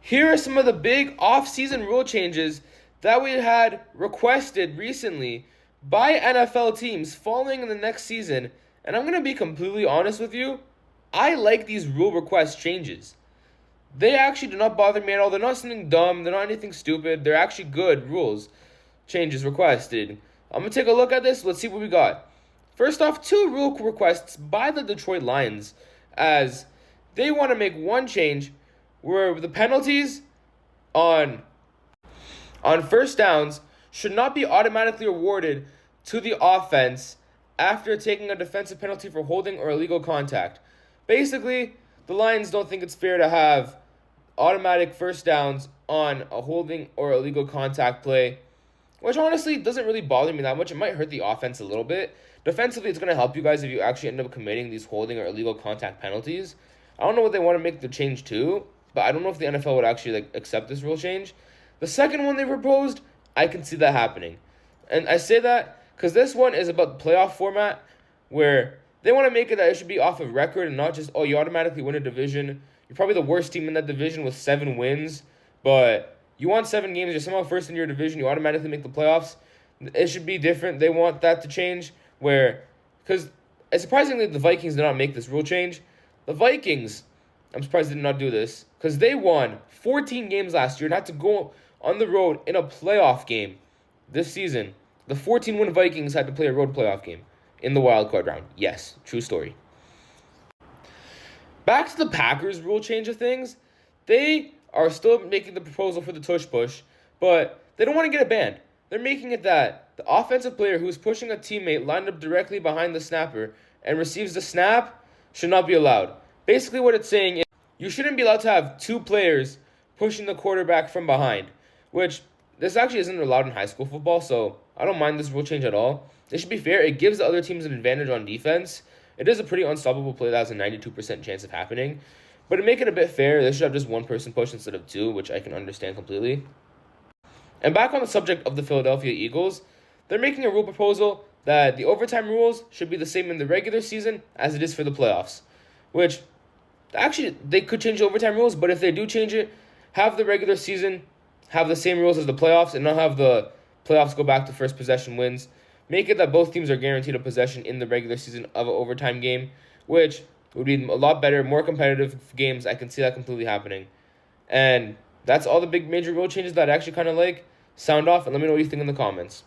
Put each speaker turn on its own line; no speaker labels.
Here are some of the big off-season rule changes that we had requested recently by NFL teams following in the next season. And I'm going to be completely honest with you. I like these rule request changes. They actually do not bother me at all. They're not something dumb. They're not anything stupid. They're actually good rules changes requested. I'm going to take a look at this. Let's see what we got. First off, two rule requests by the Detroit Lions, as they want to make one change where the penalties on first downs should not be automatically awarded to the offense after taking a defensive penalty for holding or illegal contact. Basically, the Lions don't think it's fair to have automatic first downs on a holding or illegal contact play, which honestly doesn't really bother me that much. It might hurt the offense a little bit. Defensively, it's going to help you guys if you actually end up committing these holding or illegal contact penalties. I don't know what they want to make the change to, but I don't know if the NFL would actually accept this rule change. The second one they proposed, I can see that happening. And I say that because this one is about the playoff format, where they want to make it that it should be off of record and not just, oh, you automatically win a division. You're probably the worst team in that division with 7 wins, but you won 7 games, you're somehow first in your division, you automatically make the playoffs. It should be different. They want that to change, because surprisingly, the Vikings did not make this rule change. The Vikings, I'm surprised they did not do this, because they won 14 games last year and had to go on the road in a playoff game this season. The 14-win Vikings had to play a road playoff game in the wild card round. Yes, true story. Back to the Packers rule change of things. They are still making the proposal for the tush-push, but they don't want to get it banned. They're making it that the offensive player who is pushing a teammate lined up directly behind the snapper and receives the snap should not be allowed. Basically what it's saying is you shouldn't be allowed to have 2 players pushing the quarterback from behind, which this actually isn't allowed in high school football, so I don't mind this rule change at all. It should be fair. It gives the other teams an advantage on defense. It is a pretty unstoppable play that has a 92% chance of happening. But to make it a bit fair, they should have just 1 person push instead of 2, which I can understand completely. And back on the subject of the Philadelphia Eagles, they're making a rule proposal that the overtime rules should be the same in the regular season as it is for the playoffs. Which, actually, they could change the overtime rules, but if they do change it, have the regular season have the same rules as the playoffs and not have the playoffs go back to first possession wins. Make it that both teams are guaranteed a possession in the regular season of an overtime game, which would be a lot better, more competitive games. I can see that completely happening. And that's all the big major rule changes that I actually kind of like. Sound off and let me know what you think in the comments.